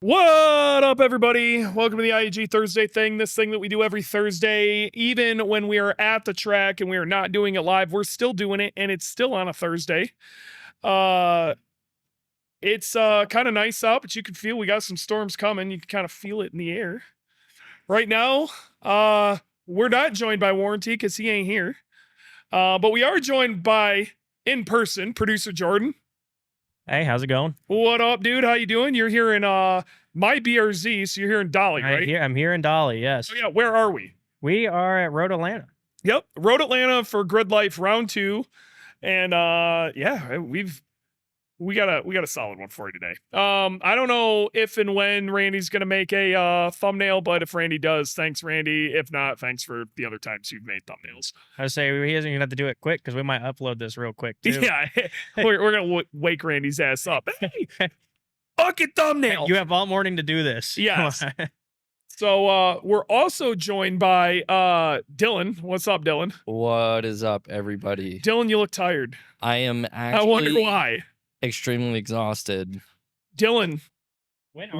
What up, everybody? Welcome to the IAG Thursday thing. This thing that we do every Thursday, even when we are at the track and we are not doing it live, we're still doing it, and it's still on a Thursday. It's kind of nice out, but you can feel we got some storms coming. You can kind of feel it in the air. Right now, we're not joined by Warranty because he ain't here. But we are joined by, in person, producer Jordan. Hey, how's it going? What up, dude? How you doing? You're here in my BRZ, so you're here in Dolly, right? I'm here in Dolly, yes. So yeah, where are we? We are at Road Atlanta. Yep, Road Atlanta for Grid Life round 2, and yeah, we got a solid one for you today. I don't know if and when Randy's gonna make a thumbnail, but if Randy does, thanks, Randy. If not, thanks for the other times you've made thumbnails. I would say he doesn't even have to do it quick because we might upload this real quick too. Yeah, we're gonna wake Randy's ass up. Hey, fucking thumbnail. You have all morning to do this. Yes. So we're also joined by Dylan. What's up, Dylan? What is up, everybody? Dylan, you look tired. I am I wonder actually why. extremely exhausted. Dylan,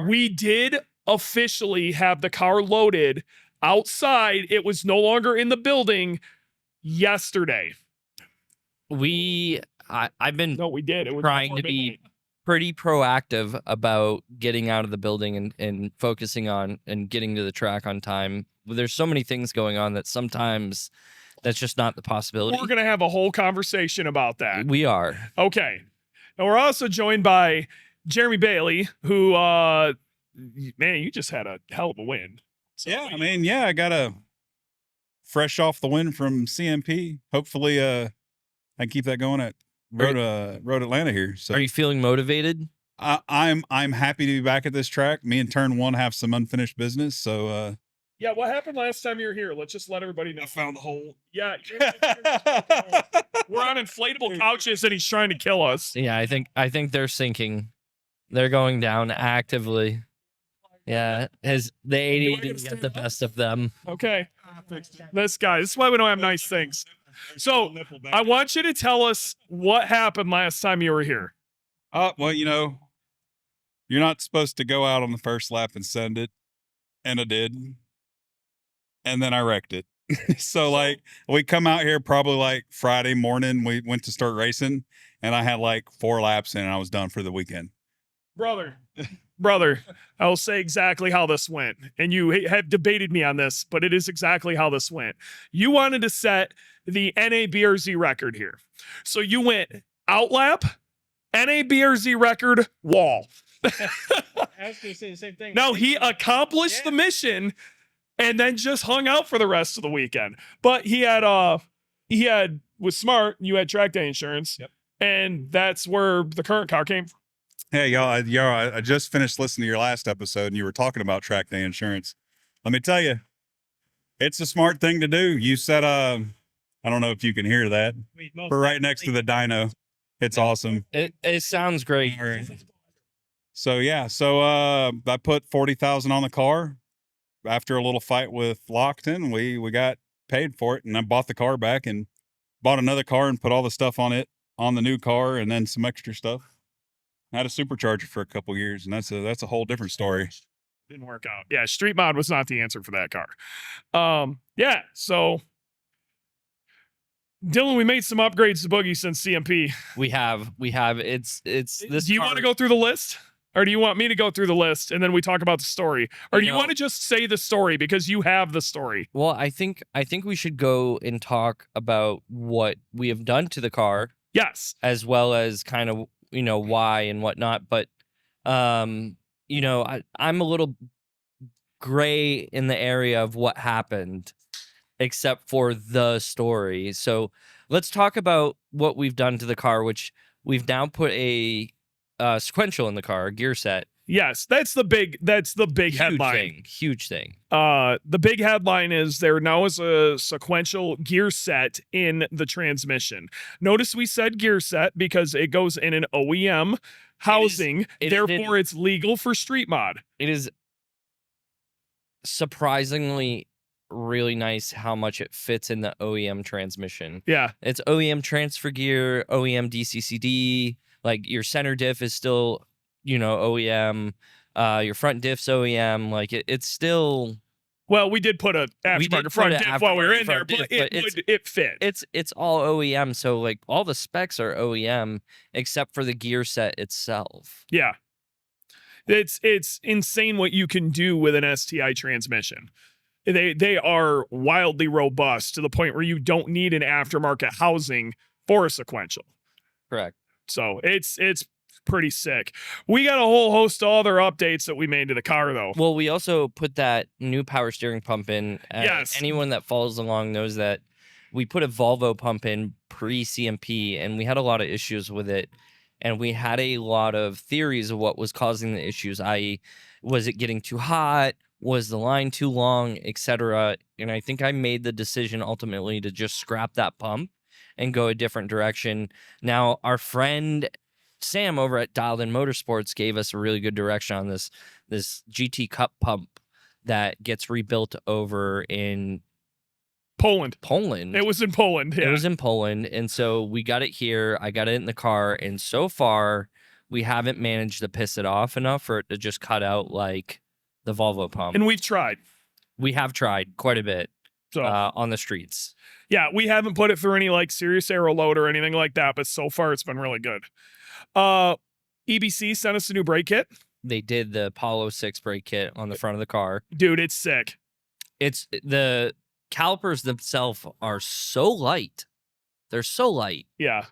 we did officially have the car loaded outside. It was no longer in the building yesterday. I've been No, we did. It was trying before to be midnight. pretty proactive about getting out of the building and focusing on and getting to the track on time. There's so many things going on that sometimes that's just not the possibility. We're gonna have a whole conversation about that. We are. Okay. And we're also joined by Jerami Bailey, who man, you just had a hell of a win. So, Yeah, I mean, yeah, I got a fresh off the win from CMP. Hopefully, I can keep that going at Road Atlanta here. So Are you feeling motivated? I'm happy to be back at this track. Me and Turn One have some unfinished business. So yeah, what happened last time you were here? Let's just let everybody know. I found the hole. Yeah, we're on inflatable couches and he's trying to kill us. Yeah, I think they're sinking. They're going down actively. Yeah, the 80 didn't get the best of them. Okay, this guy. This is why we don't have nice things. So I want you to tell us what happened last time you were here. Well, you know, you're not supposed to go out on the first lap and send it, and I did, and then I wrecked it. So like we come out here probably like Friday morning. We went to start racing, and I had like 4 laps in, and I was done for the weekend. Brother, I will say exactly how this went. And you have debated me on this, but it is exactly how this went. You wanted to set the NABRZ record here. So you went outlap, NABRZ record, wall. I was going to say the same thing. No, he accomplished the mission and then just hung out for the rest of the weekend. But he was smart. You had track day insurance. Yep. And that's where the current car came from. Hey, y'all, I just finished listening to your last episode, and you were talking about track day insurance. Let me tell you, it's a smart thing to do. You said, I don't know if you can hear that. We're right next to the dyno. It's awesome. It sounds great. So, yeah, I put 40,000 on the car. After a little fight with Lockton, we got paid for it, and I bought the car back and bought another car and put all the stuff on the new car, and then some extra stuff. I had a supercharger for a couple years, and that's a whole different story. Didn't work out. Yeah, street mod was not the answer for that car. Yeah, so Dylan, we made some upgrades to Boogey since CMP. We have. It's this. Do you want to go through the list? Or do you want me to go through the list and then we talk about the story? Or do you want to just say the story because you have the story? Well, I think we should go and talk about what we have done to the car. Yes. As well as kind of, why and whatnot. But, I'm a little gray in the area of what happened, except for the story. So let's talk about what we've done to the car, which we've now put a sequential in the car, a gear set. Yes, that's the big headline. Huge thing. The big headline is there now is a sequential gear set in the transmission. Notice we said gear set because it goes in an OEM housing, therefore it's legal for street mod. It is surprisingly really nice how much it fits in the OEM transmission. Yeah. It's OEM transfer gear, OEM DCCD, like your center diff is still, OEM. Your front diff's OEM. Like it's still. Well, we did put a aftermarket front diff while we were in there, but it fit. It's all OEM, so like all the specs are OEM except for the gear set itself. Yeah. It's insane what you can do with an STI transmission. They are wildly robust to the point where you don't need an aftermarket housing for a sequential. Correct. So it's pretty sick. We got a whole host of other updates that we made to the car, though. Well, we also put that new power steering pump in. Yes. Anyone that follows along knows that we put a Volvo pump in pre-CMP, and we had a lot of issues with it. And we had a lot of theories of what was causing the issues, i.e., was it getting too hot? Was the line too long, etc.? And I think I made the decision ultimately to just scrap that pump and go a different direction. Now, our friend Sam over at Dialed In Motorsports gave us a really good direction on this GT Cup pump that gets rebuilt over in Poland. It was in Poland. Yeah. It was in Poland, and so we got it here. I got it in the car, and so far we haven't managed to piss it off enough for it to just cut out like the Volvo pump. And we've tried. We have tried quite a bit So on the streets. yeah, we haven't put it through any like serious aero load or anything like that, but so far it's been really good. EBC sent us a new brake kit. They did the Apollo 6 brake kit on the front of the car. Dude, it's sick. It's the calipers themselves are so light. They're so light. Yeah.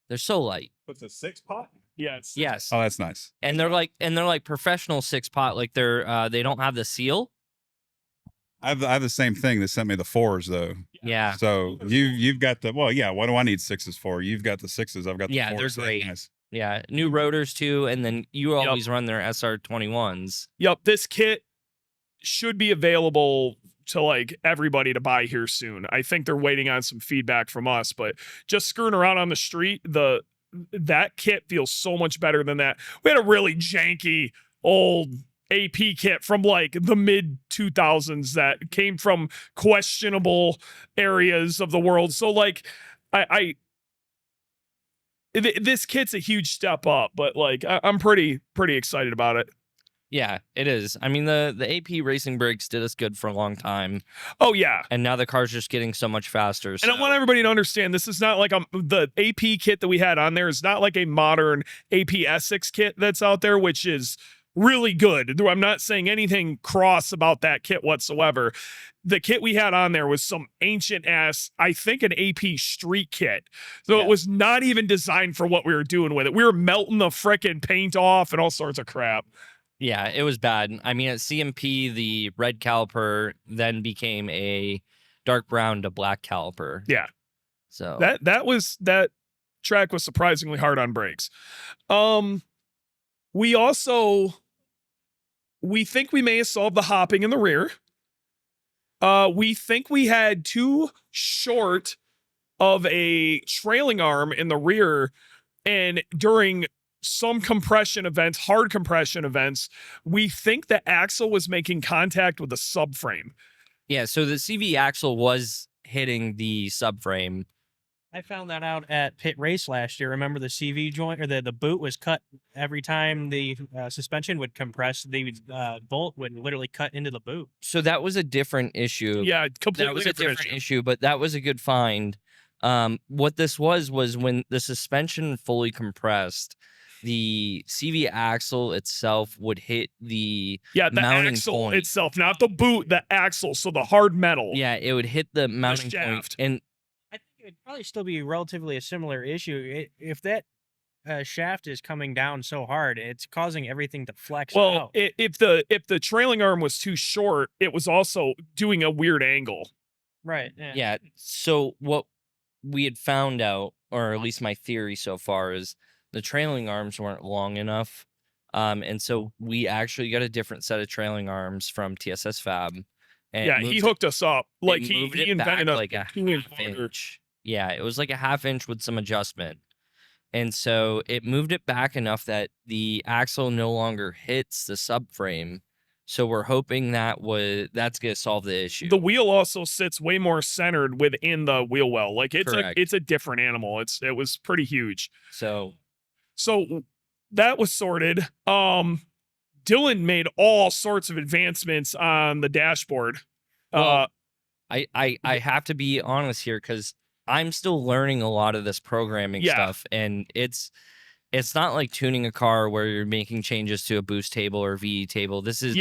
They're so light. What's a 6-pot? Yeah. It's, Yes. Oh, that's nice. And they're like professional 6-pot. Like they don't have the seal. I have the same thing. They sent me the 4s though. Yeah. So you've got the what do I need 6s for? You've got the 6s. I've got the 4s. Yeah, they're So great. nice. Yeah. New rotors too, and then you always run their SR21s. Yep. This kit should be available to like everybody to buy here soon. I think they're waiting on some feedback from us, but just screwing around on the street, that kit feels so much better than that. We had a really janky old AP kit from like the mid 2000s that came from questionable areas of the world. So like this kit's a huge step up, but like I'm pretty excited about it. Yeah, it is. I mean, the AP racing brakes did us good for a long time, Oh yeah. and now the car's just getting so much faster. And I want everybody to understand this is not like the AP kit that we had on there is not like a modern AP Essex kit that's out there, which is really good. I'm not saying anything cross about that kit whatsoever. The kit we had on there was some ancient ass, I think an AP street kit. So it was not even designed for what we were doing with it. We were melting the frickin' paint off and all sorts of crap. Yeah, it was bad. I mean, at CMP, the red caliper then became a dark brown to black caliper. Yeah. So that track was surprisingly hard on brakes. We think we may have solved the hopping in the rear. We think we had too short of a trailing arm in the rear, and during some compression events, hard compression events, we think the axle was making contact with the subframe. yeah, so the CV axle was hitting the subframe. I found that out at pit race last year. Remember the CV joint or the boot was cut every time the suspension would compress. The bolt would literally cut into the boot. So that was a different issue. Yeah, completely That was a different issue. issue, but that was a good find. What this was when the suspension fully compressed, the CV axle itself would hit the the mounting axle point. itself, not the boot, the axle. So the hard metal. Yeah, it would hit the mounting point, shaft. and I think it would probably still be relatively a similar issue. If that shaft is coming down so hard, it's causing everything to flex Well, out. if the trailing arm was too short, it was also doing a weird angle. Right. yeah. So what we had found out, or at least my theory so far, is the trailing arms weren't long enough. And so we actually got a different set of trailing arms from TSS Fab. And Yeah, he hooked us up. Like he moved it invented back a like a 2 inch half motor. inch. Yeah, it was like a half inch with some adjustment. And so it moved it back enough that the axle no longer hits the subframe. So we're hoping that's going to solve the issue. The wheel also sits way more centered within the wheel well. Like Correct. it's a different animal. It was pretty huge. So So that was sorted. Dylan made all sorts of advancements on the dashboard. Well, I have to be honest here because I'm still learning a lot of this programming stuff, and it's not like tuning a car where you're making changes to a boost table or VE table. This is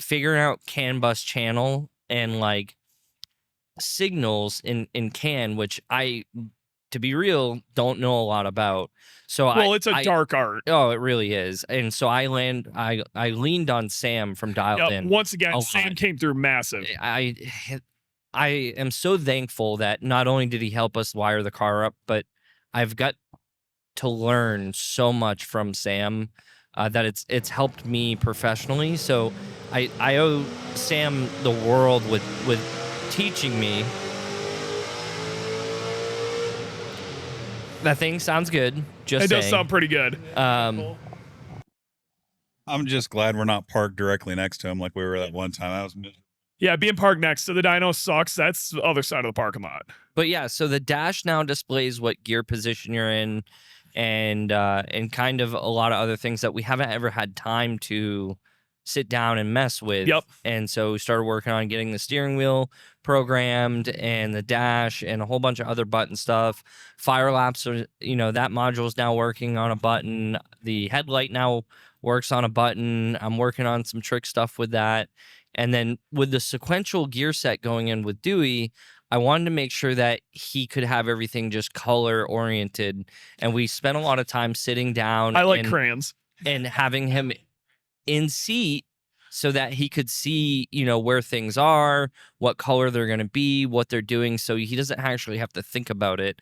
figuring out CAN bus channel and like signals in CAN, which I, to be real, don't know a lot about. So it's a dark art. Oh, it really is. And so I leaned on Sam from Dialed In. Once again, Sam came through massive. I am so thankful that not only did he help us wire the car up, but I've got to learn so much from Sam that it's helped me professionally. So I owe Sam the world with teaching me. That thing sounds good. It does sound pretty good. I'm just glad we're not parked directly next to him like we were that one time. That was miserable. Yeah, being parked next to the dyno sucks. That's the other side of the parking lot. But yeah, so the dash now displays what gear position you're in, and kind of a lot of other things that we haven't ever had time to sit down and mess with. Yep. And so we started working on getting the steering wheel programmed and the dash and a whole bunch of other button stuff. Fire laps are, that module is now working on a button. The headlight now works on a button. I'm working on some trick stuff with that. And then with the sequential gear set going in with Dewey, I wanted to make sure that he could have everything just color oriented. And we spent a lot of time sitting down. I like crayons. And having him in seat so that he could see, where things are, what color they're going to be, what they're doing. So he doesn't actually have to think about it,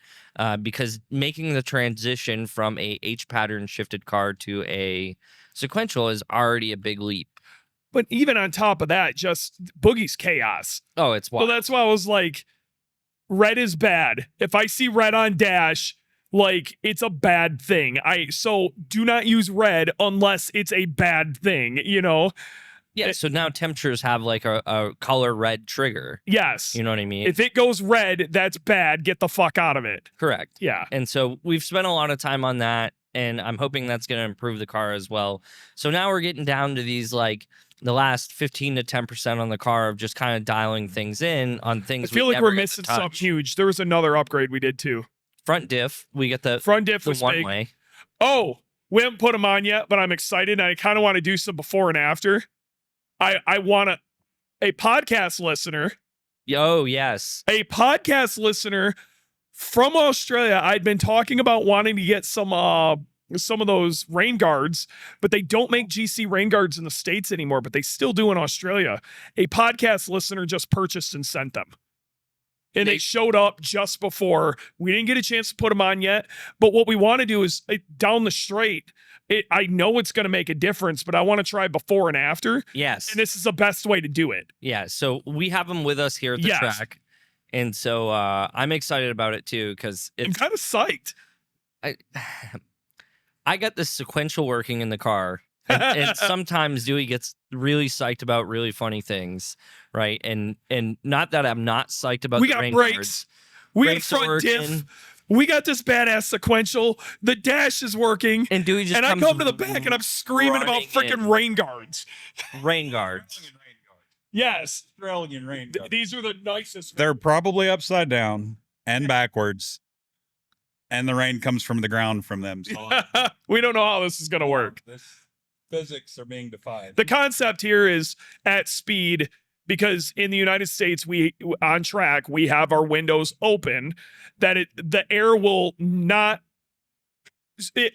because making the transition from a H pattern shifted car to a sequential is already a big leap. But even on top of that, just Boogie's chaos. Oh, it's wild. So that's why I was like, red is bad. If I see red on dash, like, it's a bad thing. So do not use red unless it's a bad thing, Yeah, so now temperatures have like a color red trigger. Yes. You know what I mean? If it goes red, that's bad. Get the fuck out of it. Correct. Yeah. And so we've spent a lot of time on that, and I'm hoping that's going to improve the car as well. So now we're getting down to these, like, the last 15 to 10% on the car of just kind of dialing things in on things. I feel like we're missing something huge. There was another upgrade we did too. Front diff. We get the front diff was one big. way. Oh, we haven't put them on yet, but I'm excited. And I kind of want to do some before and after. I want a podcast listener. Oh, yes. A podcast listener from Australia. I'd been talking about wanting to get some of those rain guards, but they don't make GC rain guards in the States anymore, but they still do in Australia. A podcast listener just purchased and sent them. And they showed up just before. We didn't get a chance to put them on yet, but what we want to do is down the straight. I know it's going to make a difference, but I want to try before and after. Yes. And this is the best way to do it. Yeah. So we have them with us here at the track. And so I'm excited about it too, because I'm kind of psyched. I got this sequential working in the car. And sometimes Dewey gets really psyched about really funny things, right? And not that I'm not psyched about. We got brakes. We got front diff. We got this badass sequential. The dash is working. And Dewey just I come to the back and I'm screaming about freaking rain guards. Rain guards. Yes. Australian rain guards. These are the nicest. They're probably upside down and backwards. And the rain comes from the ground from them. So we don't know how this is going to work. Physics are being defied. The concept here is at speed, because in the United States, on track, we have our windows open, that the air will not,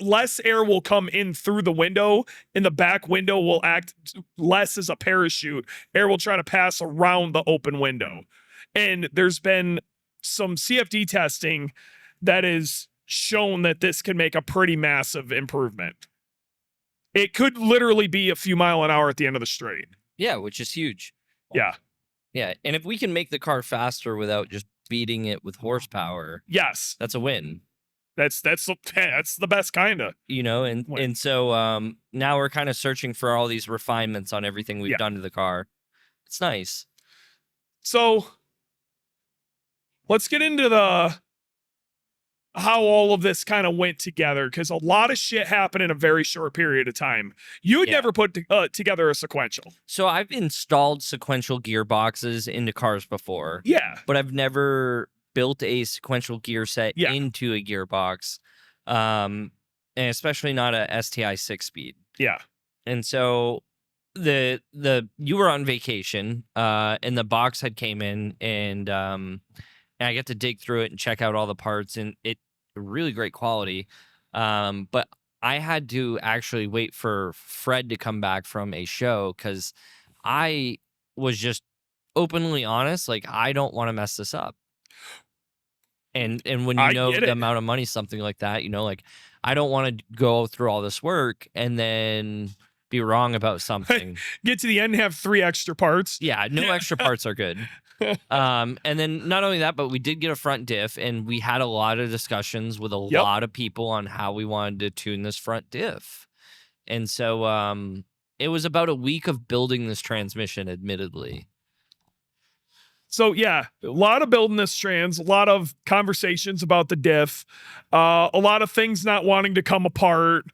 less air will come in through the window, and the back window will act less as a parachute. Air will try to pass around the open window. And there's been some CFD testing that is shown that this can make a pretty massive improvement. It could literally be a few mile an hour at the end of the straight. Yeah, which is huge. Yeah. Yeah. And if we can make the car faster without just beating it with horsepower, yes, that's a win. That's the best kind of. And so now we're kind of searching for all these refinements on everything we've done to the car. It's nice. So let's get into the how all of this kind of went together, because a lot of shit happened in a very short period of time. You had Yeah. never put together a sequential. So I've installed sequential gearboxes into cars before, Yeah. but I've never built a sequential gear set Yeah. into a gearbox, and especially not a STI 6-speed. Yeah. And so you were on vacation, and the box had came in, and I get to dig through it and check out all the parts, and it really great quality. But I had to actually wait for Fred to come back from a show, because I was just openly honest, like, I don't want to mess this up. And when I you know get the it. amount of money, something like that, like, I don't want to go through all this work and then be wrong about something. Get to the end and have 3 extra parts. Yeah, no extra parts are good. And then not only that, but we did get a front diff, and we had a lot of discussions with a lot of people on how we wanted to tune this front diff. And so it was about a week of building this transmission, admittedly. So yeah, a lot of building this trans, a lot of conversations about the diff, a lot of things not wanting to come apart.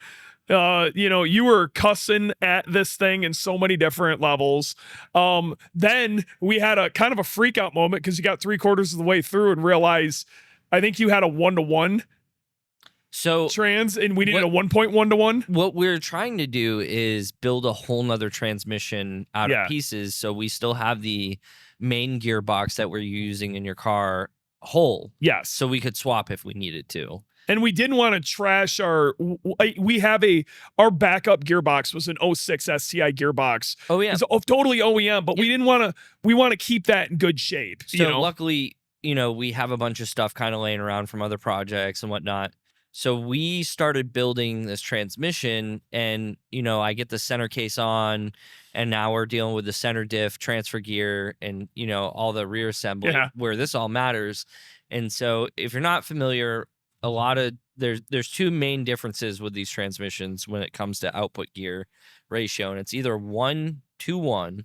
You were cussing at this thing in so many different levels. Then we had a kind of a freak out moment, because you got 3/4 of the way through and realized, I think you had a 1-to-1 So trans, and we needed a 1.1-to-1. what we're trying to do is build a whole nother transmission out of pieces, so we still have the main gearbox that we're using in your car whole. Yes. So we could swap if we needed to. And we didn't want to trash our our backup gearbox was an 06 STI gearbox. Oh yeah. It's totally OEM, but we want to keep that in good shape. So luckily, we have a bunch of stuff kind of laying around from other projects and whatnot. So we started building this transmission, and I get the center case on, and now we're dealing with the center diff, transfer gear, and all the rear assembly, where this all matters. And so if you're not familiar, a lot of there's 2 main differences with these transmissions when it comes to output gear ratio, and it's either 1-to-1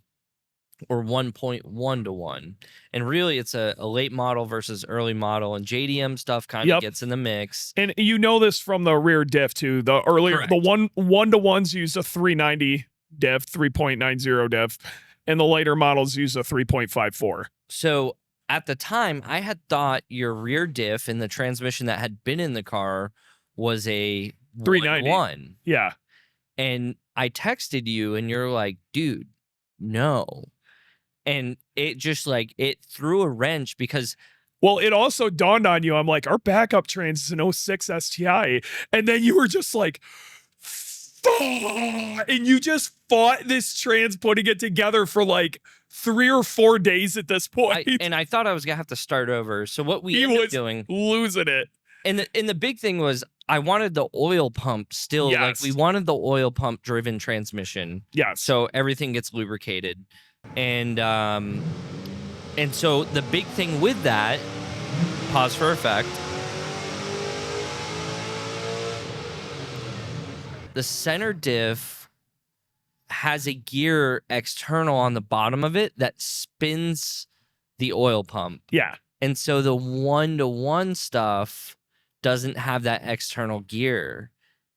or 1.1-to-1. And really, it's a late model versus early model, and JDM stuff kind of gets in the mix. And this from the rear diff too. The earlier, the 1-to-1s use a 390 diff, 3.90 diff, and the later models use a 3.54. So at the time, I had thought your rear diff in the transmission that had been in the car was a 390. Yeah. And I texted you, and you're like, dude, no. And it just it threw a wrench, because it also dawned on you. I'm like, our backup trans is an 06 STI. And then you were just like, and you just fought this trans, putting it together for 3 or 4 days at this point. I thought I was gonna have to start over. So what we ended up doing, losing it. And the big thing was, I wanted the oil pump still. Yes. We wanted the oil pump driven transmission. Yeah. So everything gets lubricated. And so the big thing with that, pause for effect, the center diff has a gear external on the bottom of it that spins the oil pump. Yeah. And so the 1-to-1 stuff doesn't have that external gear.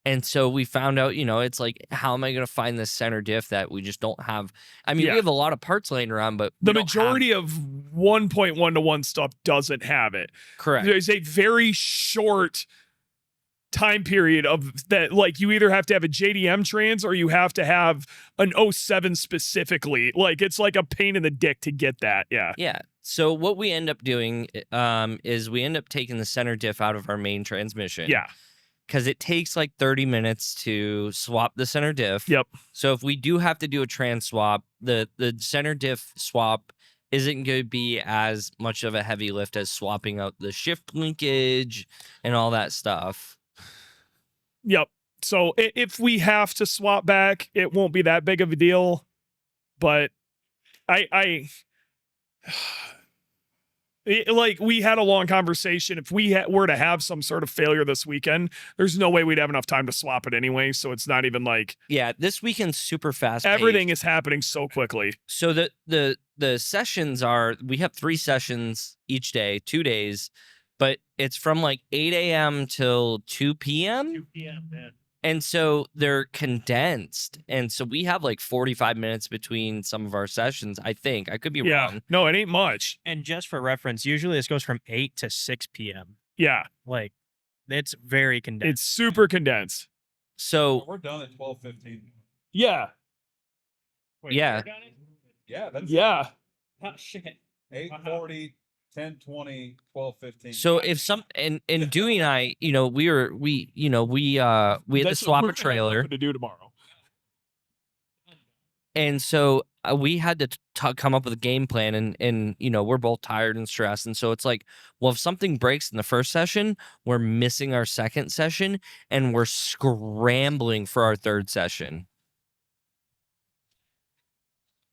And so we found out, it's like, how am I going to find this center diff that we just don't have? I mean, we have a lot of parts laying around, but the majority of 1.1-to-1 stuff doesn't have it. Correct. There's a very short time period of that, you either have to have a JDM trans or you have to have an 07 specifically. It's like a pain in the dick to get that. Yeah. Yeah. So what we end up doing is we end up taking the center diff out of our main transmission. Yeah. Because it takes 30 minutes to swap the center diff. Yep. So if we do have to do a trans swap, the center diff swap isn't going to be as much of a heavy lift as swapping out the shift linkage and all that stuff. Yep. So if we have to swap back, it won't be that big of a deal. But we had a long conversation. If we were to have some sort of failure this weekend, there's no way we'd have enough time to swap it anyway. So it's not even yeah, this weekend's super fast. Everything is happening so quickly. So the sessions we have 3 sessions each day, 2 days, but it's from like 8 a.m. till 2 p.m. 2 p.m. Man. And so they're condensed. And so we have like 45 minutes between some of our sessions, I think. I could be wrong. No, it ain't much. And just for reference, usually this goes from 8 to 6 p.m. Yeah. Like, it's very condensed. It's super condensed. So We're done at 12:15. Yeah. Wait, yeah. you're done it? Yeah, that's Yeah. Oh, shit. 8:40, 10:20, 12:15. so if some and Dewey and I, we had to That's swap what a we're gonna have trailer. to do tomorrow. And so we had to come up with a game plan, and we're both tired and stressed, and so it's like, well, if something breaks in the first session, we're missing our second session, and we're scrambling for our third session.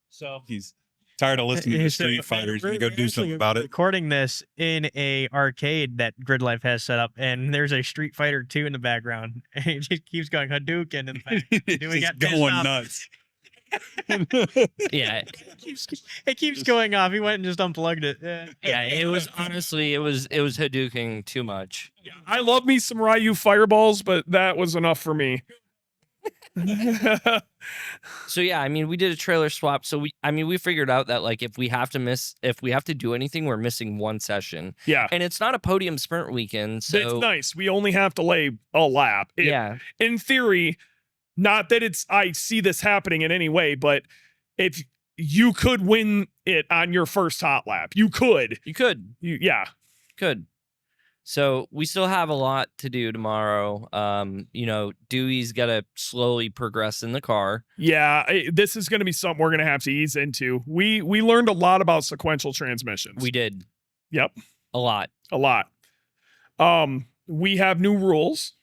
So He's tired of listening to Street Fighters. You go do something about it. Recording this in a arcade that Grid Life has set up, and there's a Street Fighter 2 in the background. And he just keeps going Hadouken in the back. Dewey Just got pissed going off. nuts. Yeah, It keeps going off. He went and just unplugged it. yeah. It was honestly, it was Hadouken too much. I love me some Ryu fireballs, but that was enough for me. So yeah, I mean, we did a trailer swap. So we figured out that like if we have to do anything, we're missing one session. Yeah. And it's not a podium sprint weekend, so It's nice. We only have to lay a lap. yeah. In theory, not that I see this happening in any way, but if you could win it on your first hot lap, you could. You could. Yeah. So we still have a lot to do tomorrow. Dewey's got to slowly progress in the car. Yeah. This is going to be something we're going to have to ease into. We learned a lot about sequential transmissions. We did. Yep. A lot. A lot. We have new rules.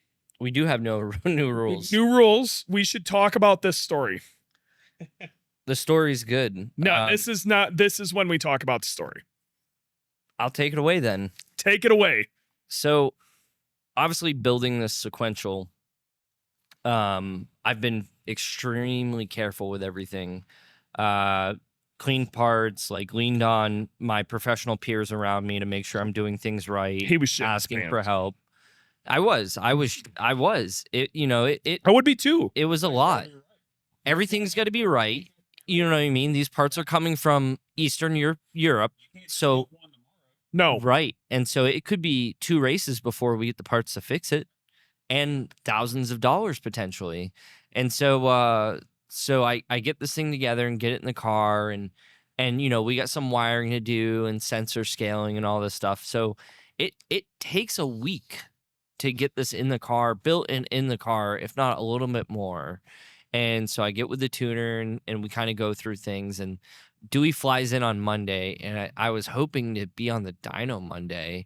We do have no new rules. New rules. We should talk about this story. The story's good. No, this is not. This is when we talk about the story. I'll take it away then. Take it away. So, obviously, building this sequential, I've been extremely careful with everything. Clean parts, like leaned on my professional peers around me to make sure I'm doing things right. He was shit asking for help. I was. It. I would be too. It was a lot. Everything's got to be right. You know what I mean? These parts are coming from Eastern Europe, so. No. Right. And so it could be 2 races before we get the parts to fix it, and thousands of dollars potentially. And so I get this thing together and get it in the car, and we got some wiring to do and sensor scaling and all this stuff. So it takes a week to get this in the car, built in the car, if not a little bit more. And so I get with the tuner and we kind of go through things, and Dewey flies in on Monday, and I was hoping to be on the dyno Monday,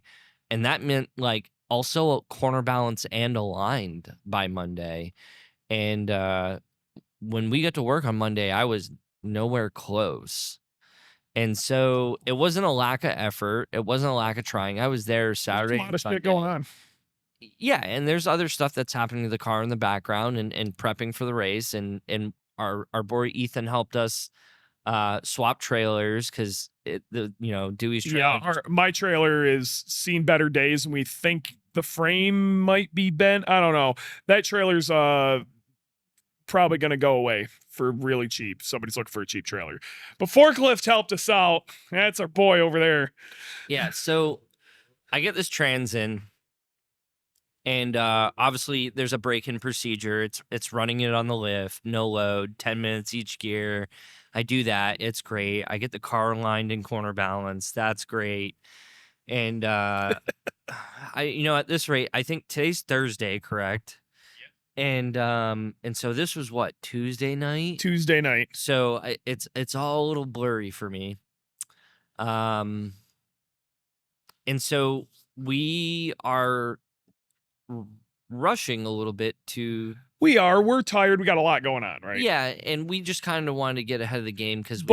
and that meant like also a corner balance and aligned by Monday. And when we got to work on Monday, I was nowhere close. And so it wasn't a lack of effort. It wasn't a lack of trying. I was there Saturday. There's a lot of and shit Sunday. going on. Yeah, and there's other stuff that's happening to the car in the background and prepping for the race, and our boy Ethan helped us swap trailers because Dewey's trailer. Yeah, my trailer is seen better days, and we think the frame might be bent. I don't know. That trailer's probably gonna go away for really cheap. Somebody's looking for a cheap trailer. But Forklift helped us out. That's our boy over there. Yeah, so I get this trans in, and obviously there's a break-in procedure. It's running it on the lift, no load, 10 minutes each gear. I do that. It's great. I get the car aligned in corner balance. That's great. And at this rate, I think today's Thursday, correct? Yeah. And so this was what, Tuesday night? Tuesday night. So it's all a little blurry for me. And so we are rushing a little bit to. We're tired. We got a lot going on, right? Yeah, and we just kind of wanted to get ahead of the game because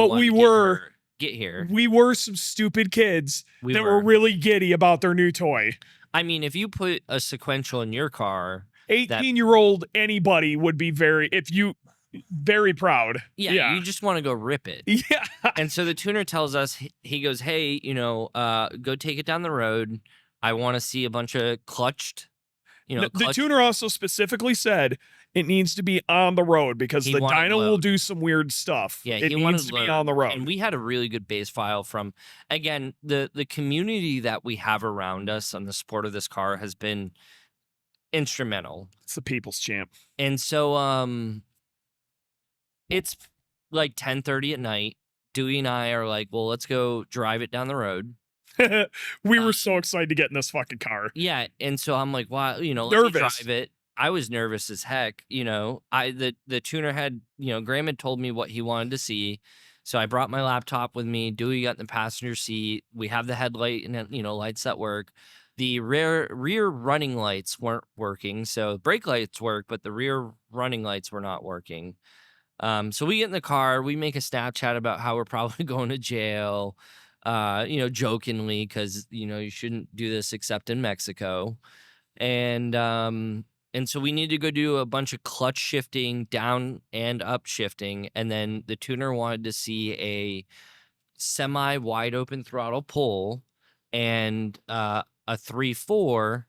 get here. We were some stupid kids We were really giddy about their new toy. I mean, if you put a sequential in your car, 18-year-old anybody would be very proud. yeah. You just want to go rip it. Yeah. And so the tuner tells us, he goes, hey, go take it down the road. I want to see a bunch of clutched, The clutch. tuner also specifically said it needs to be on the road because He the wanted dyno will load. do some weird stuff. Yeah, it he wanted needs to be load. on the road. And we had a really good base file from, again, the community that we have around us on the support of this car has been instrumental. It's the people's champ. And so it's like 10:30 at night. Dewey and I are like, well, let's go drive it down the road. We were so excited to get in this fucking car. Yeah, and so I'm like, wow, let me Nervous. drive it. I was nervous as heck. The tuner had, Graham had told me what he wanted to see. So I brought my laptop with me. Dewey got in the passenger seat. We have the headlight and lights that work. The rear running lights weren't working. So brake lights work, but the rear running lights were not working. So we get in the car, we make a Snapchat about how we're probably going to jail, jokingly, because you shouldn't do this except in Mexico. And so we need to go do a bunch of clutch shifting, down and up shifting, and then the tuner wanted to see a semi wide open throttle pull and a 3/4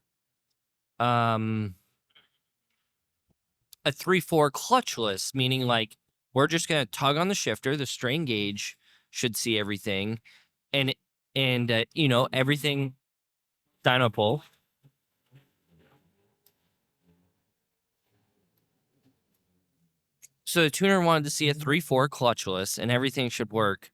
a 3/4 clutchless, meaning like we're just gonna tug on the shifter, the strain gauge should see everything, and everything dyno pull. So the tuner wanted to see a 3/4 clutchless, and everything should work.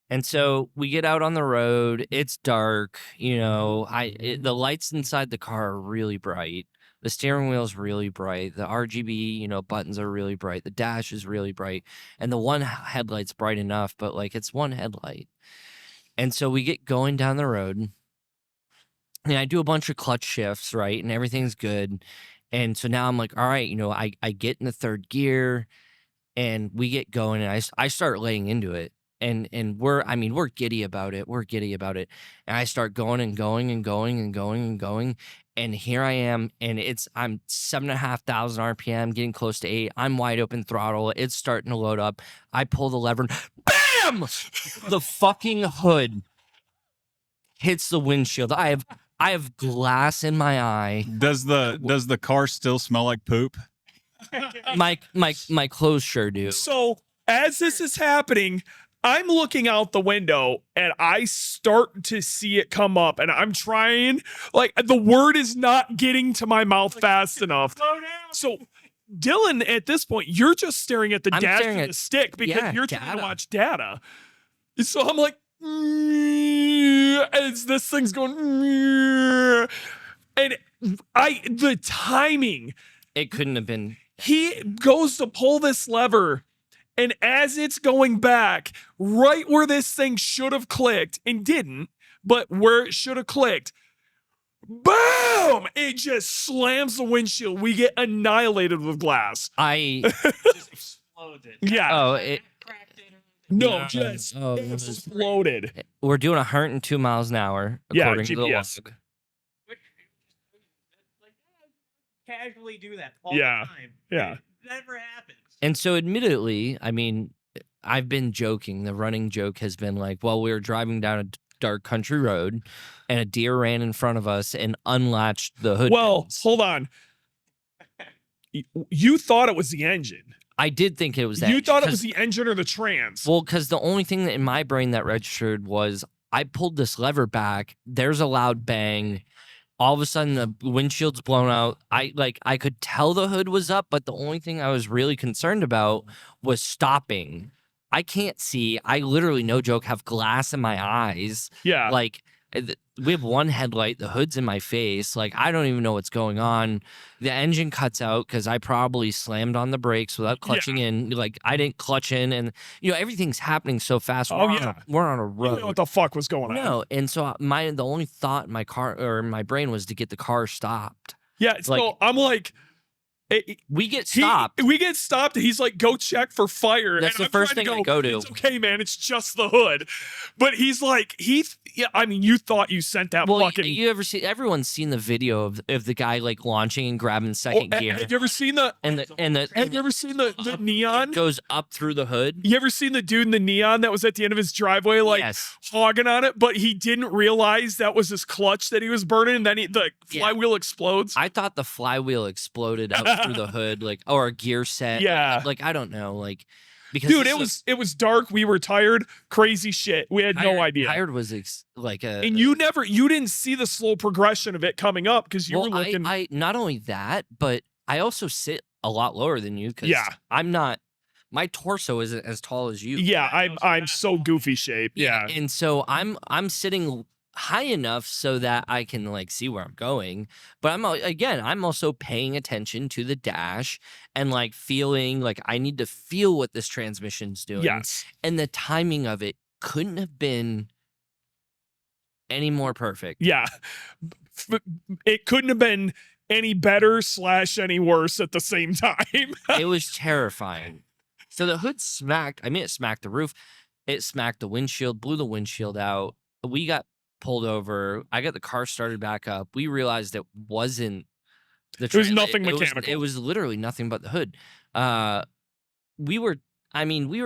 And so we get out on the road. It's dark, the lights inside the car are really bright. The steering wheel is really bright. The RGB, buttons are really bright. The dash is really bright. And the one headlight's bright enough, but like it's one headlight. And so we get going down the road. And I do a bunch of clutch shifts, right? And everything's good. And so now I'm like, all right, I get in the third gear and we get going and I start laying into it. And we're giddy about it. We're giddy about it. And I start going and going and going and going and going. And here I am, and I'm 7,500 RPM, getting close to 8. I'm wide open throttle. It's starting to load up. I pull the lever, and BAM! The fucking hood hits the windshield. I have glass in my eye. Does the car still smell like poop? My clothes sure do. So as this is happening, I'm looking out the window and I start to see it come up, and I'm trying, like, the word is not getting to my mouth fast enough. So Dylan, at this point, you're just staring at the dash of the stick because you're trying to watch data. So I'm like, as this thing's going, and the timing. It couldn't have been. He goes to pull this lever, and as it's going back, right where this thing should have clicked and didn't, but where it should have clicked, boom! It just slams the windshield. We get annihilated with glass. Just exploded. Yeah. Oh, it. Just exploded. We're doing 102 miles an hour according to the GPS. log. Casually do that all Yeah. the time. Yeah. It never happens. And so, admittedly, I've been joking. The running joke has been like, well, we were driving down a dark country road and a deer ran in front of us and unlatched the hood. Well, vents. hold on. You thought it was the engine. I did think it was that. You thought it was the engine or the trans. Well, because the only thing that in my brain that registered was I pulled this lever back. There's a loud bang. All of a sudden, the windshield's blown out. I could tell the hood was up, but the only thing I was really concerned about was stopping. I can't see. I literally, no joke, have glass in my eyes. Yeah. Like, we have one headlight. The hood's in my face. Like, I don't even know what's going on. The engine cuts out because I probably slammed on the brakes without clutching in. Like, I didn't clutch in, and everything's happening so fast. We're on a road. You know what the fuck was going on? No, and so the only thought in my car or in my brain was to get the car stopped. Yeah, so I'm like, We get stopped. We get stopped, and he's like, "Go check for fire." That's and the I'm first trying thing I go to. It's okay, man. It's just the hood. But he's like, yeah. I mean, you thought you sent that fucking. You ever see? Everyone's seen the video of the guy like launching and grabbing second gear. Have you ever seen the? Have you ever seen the neon? Goes up through the hood. You ever seen the dude in the neon that was at the end of his driveway, like hogging on it, but he didn't realize that was his clutch that he was burning, and then the flywheel explodes. I thought the flywheel exploded up through the hood, like, or a gear set. Yeah, like I don't know, like because dude, it was dark. We were tired. Crazy shit. We had no idea. Tired was and you didn't see the slow progression of it coming up because you were looking. I not only that, but I also sit a lot lower than you because I'm not. My torso isn't as tall as you. Yeah, I'm so goofy shape. Yeah, and so I'm sitting high enough so that I can like see where I'm going, but I'm also paying attention to the dash and like feeling like I need to feel what this transmission's doing. Yes, and the timing of it couldn't have been any more perfect. Yeah, it couldn't have been any better / any worse at the same time. It was terrifying. So the hood smacked. I mean, it smacked the roof. It smacked the windshield, blew the windshield out. We got pulled over. I got the car started back up. We realized it wasn't the. It was nothing mechanical. It was literally nothing but the hood. We were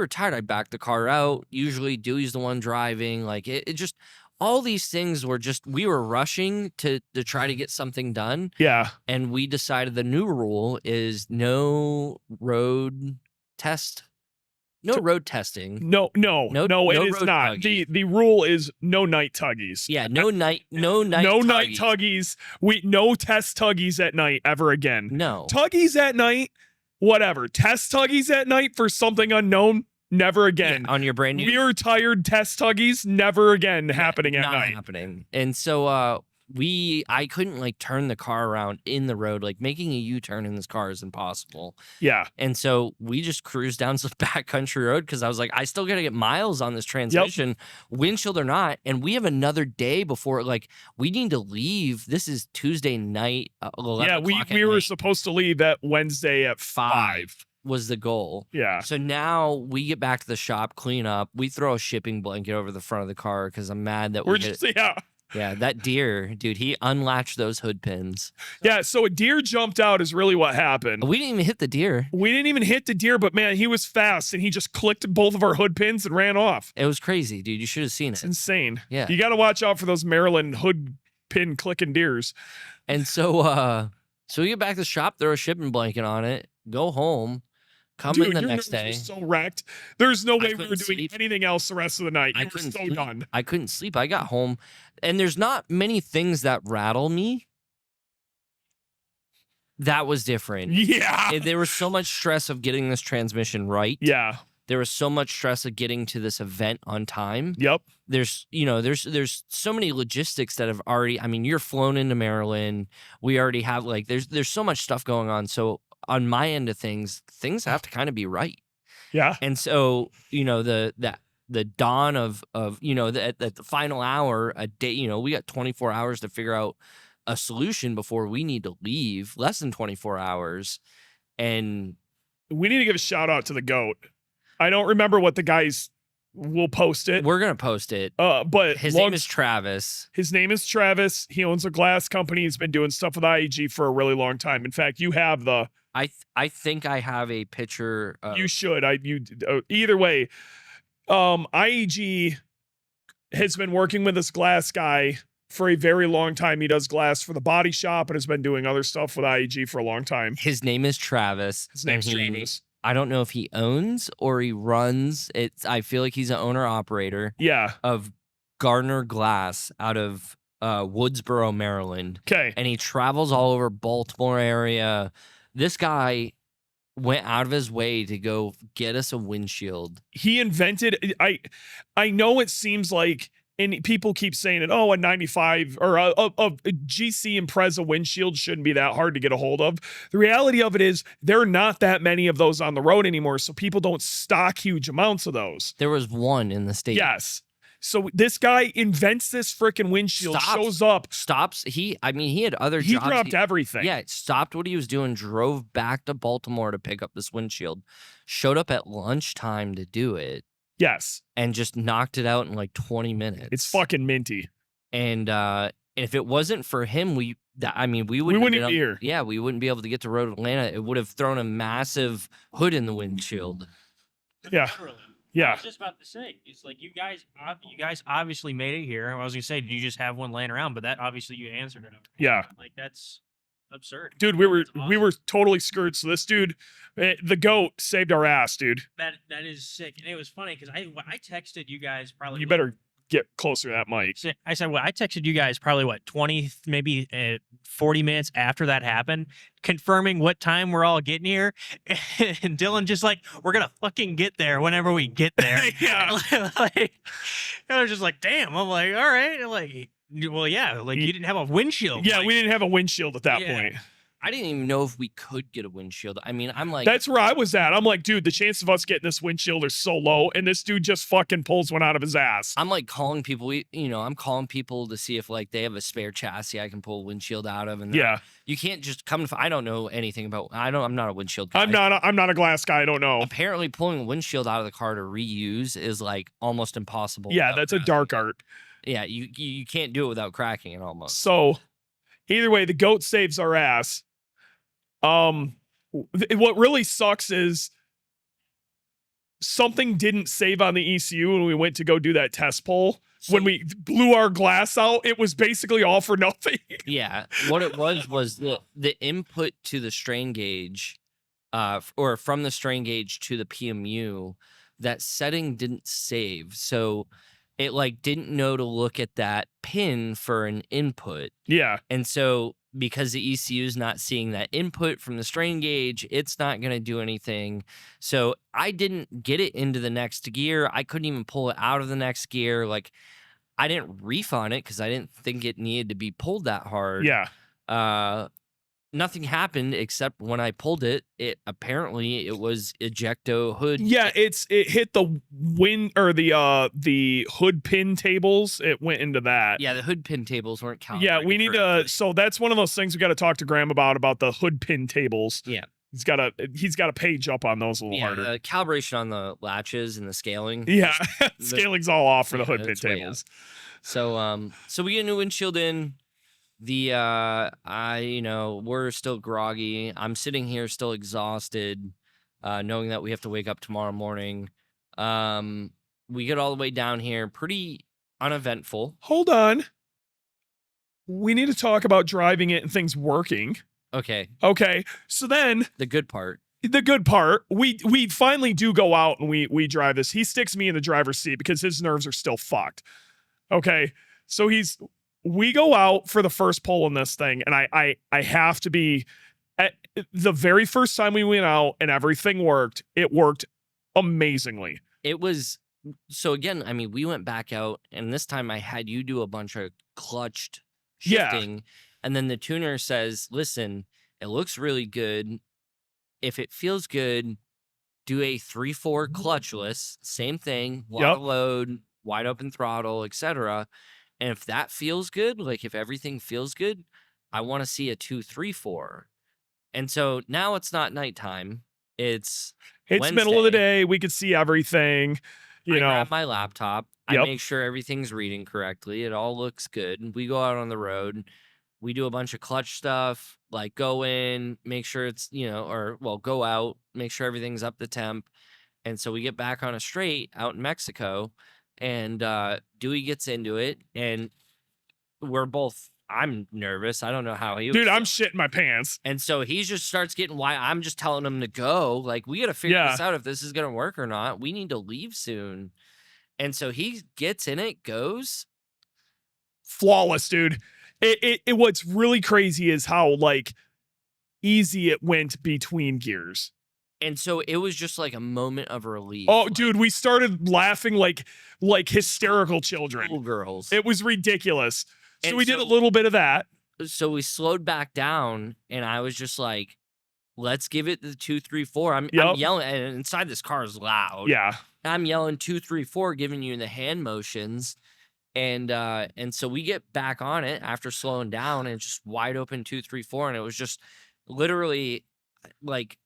tired. I backed the car out. Usually Dewey's the one driving. Like it just all these things were just we were rushing to try to get something done. Yeah. And we decided the new rule is no road test. No road testing. No, it is not. Tuggies. The rule is no night tuggies. Yeah, no night tuggies. No test tuggies at night ever again. No. Tuggies at night, whatever. Test tuggies at night for something unknown, never again. Yeah, on your brand new. We were tired test tuggies, never again happening at night. Happening. And so I couldn't like turn the car around in the road. Like making a U-turn in this car is impossible. Yeah. And so we just cruised down some backcountry road because I was like, I still got to get miles on this transmission, windshield or not. And we have another day before, like, we need to leave. This is Tuesday night. We were supposed to leave that Wednesday at 5. Was the goal. Yeah. So now we get back to the shop, clean up. We throw a shipping blanket over the front of the car because I'm mad that Yeah, that deer, dude, he unlatched those hood pins. Yeah, so a deer jumped out is really what happened. We didn't even hit the deer. We didn't even hit the deer, but man, he was fast and he just clicked both of our hood pins and ran off. It was crazy, dude. You should have seen it. It's insane. Yeah. You got to watch out for those Maryland hood pin clicking deers. And so we get back to the shop, throw a shipping blanket on it, go home. Come in the next day. So wrecked. There's no way we were doing anything else the rest of the night. You were so done. I couldn't sleep. I got home, and there's not many things that rattle me. That was different. Yeah. There was so much stress of getting this transmission right. Yeah. There was so much stress of getting to this event on time. Yep. There's so many logistics that have already. I mean, you're flown into Maryland. We already have there's so much stuff going on. So on my end of things have to kind of be right. Yeah. And so, the dawn of at the final hour, a day, we got 24 hours to figure out a solution before we need to leave, less than 24 hours. And we need to give a shout out to the GOAT. I don't remember what the guys will post it. We're going to post it. But his name is Travis. His name is Travis. He owns a glass company. He's been doing stuff with IAG for a really long time. In fact, you have I think I have a picture. You should. Either way, IAG has been working with this glass guy for a very long time. He does glass for the body shop and has been doing other stuff with IAG for a long time. His name is Travis. His name's Travis. I don't know if he owns or he runs. I feel like he's an owner operator. Yeah. Of Gardner Glass out of Woodsboro, Maryland. Okay. And he travels all over Baltimore area. This guy went out of his way to go get us a windshield. He invented. I know it seems like, and people keep saying it. Oh, a 95 or a GC Impreza windshield shouldn't be that hard to get a hold of. The reality of it is there are not that many of those on the road anymore, so people don't stock huge amounts of those. There was one in the state. Yes. So this guy invents this freaking windshield, shows up, stops. He had other he jobs. dropped everything. Yeah, stopped what he was doing, drove back to Baltimore to pick up this windshield, showed up at lunchtime to do it, Yes. and just knocked it out in like 20 minutes. It's fucking minty. And if it wasn't for him, we wouldn't be here. Yeah, we wouldn't be able to get to Road Atlanta. It would have thrown a massive hood in the windshield. Yeah. Literally. I Yeah. was just about to say, it's like you guys obviously made it here. I was gonna say, did you just have one laying around? But that obviously you answered it. Yeah. Like that's absurd. Dude, we were That's awesome. we were totally screwed. So this dude, the goat, saved our ass, dude. That is sick. And it was funny because I texted you guys probably. You better get closer to that mic. I said, well, I texted you guys probably 20, maybe 40 minutes after that happened, confirming what time we're all getting here. And Dylan just like, we're going to fucking get there whenever we get there. Yeah. Like, I was just like, damn. I'm like, all right. Like, well, yeah. Like you didn't have a windshield. Yeah, like, we didn't have a windshield at that Yeah. point. I didn't even know if we could get a windshield. I mean, I'm like, That's where I was at. I'm like, dude, the chance of us getting this windshield is so low, and this dude just fucking pulls one out of his ass. I'm like calling people. I'm calling people to see if like they have a spare chassis I can pull a windshield out of. And Yeah. you can't just come. I don't know anything about. I'm not a windshield guy. I'm not a glass guy. I don't know. Apparently, pulling a windshield out of the car to reuse is like almost impossible. Yeah, without that's a cracking. dark art. Yeah, you can't do it without cracking it almost. So either way, the goat saves our ass. What really sucks is something didn't save on the ECU when we went to go do that test pull. When we blew our glass out, it was basically all for nothing. Yeah, what it was the input to the strain gauge, or from the strain gauge to the PMU, that setting didn't save, so it like didn't know to look at that pin for an input, Yeah. and so because the ECU is not seeing that input from the strain gauge, it's not going to do anything. So I didn't get it into the next gear. I couldn't even pull it out of the next gear. Like I didn't reef on it because I didn't think it needed to be pulled that hard. Yeah. Nothing happened except when I pulled it. It was ejecto hood. Yeah, it hit the wind or the hood pin tables. It went into that. Yeah, the hood pin tables weren't calibrated. Yeah, we need to. correctly. So that's one of those things we got to talk to Graham about the hood pin tables. Yeah. He's got a page up on those a little Yeah, harder. the calibration on the latches and the scaling. Yeah, scaling's all off for the Yeah, hood pin it's way tables. So we get a new windshield in. We're still groggy. I'm sitting here still exhausted, knowing that we have to wake up tomorrow morning. We get all the way down here, pretty uneventful. Hold on. We need to talk about driving it and things working. Okay, Okay, so then the good part. the good part, we finally do go out and we drive this. He sticks me in the driver's seat because his nerves are still fucked. Okay, so we go out for the first pull in this thing, and I have to be at the very first time we went out and everything worked. It worked amazingly. It was so again. I mean, we went back out, and this time I had you do a bunch of clutched Yeah. shifting, and then the tuner says, "Listen, it looks really good. If it feels good, do a 3/4 clutchless. Same thing, lot Yep. of load, wide open throttle, etc. And if that feels good, like if everything feels good, I want to see a 2/3/4." And so now it's not nighttime. It's It's middle of the Wednesday. day. We could see everything. I grab my laptop. I Yep. make sure everything's reading correctly. It all looks good. We go out on the road. We do a bunch of clutch stuff, like go in, make sure it's, go out, make sure everything's up to temp. And so we get back on a straight out in Mexico, and Dewey gets into it, and I'm nervous. I don't know how he Dude, was. I'm shitting my pants. And so he just starts getting why I'm just telling him to go. Like, we got to figure Yeah. this out if this is going to work or not. We need to leave soon. And so he gets in it, goes. Flawless, dude. What's really crazy is how like easy it went between gears. And so it was just like a moment of relief. Oh, like, dude, we started laughing like hysterical children. schoolgirls. It was ridiculous. So And we did a so- little bit of that. So we slowed back down, and I was just like, let's give it the 2, 3, 4. I'm Yep. yelling, and inside this car is loud. Yeah. I'm yelling 2, 3, 4, giving you the hand motions. And so we get back on it after slowing down, and it's just wide open 2, 3, 4. And it was just literally like,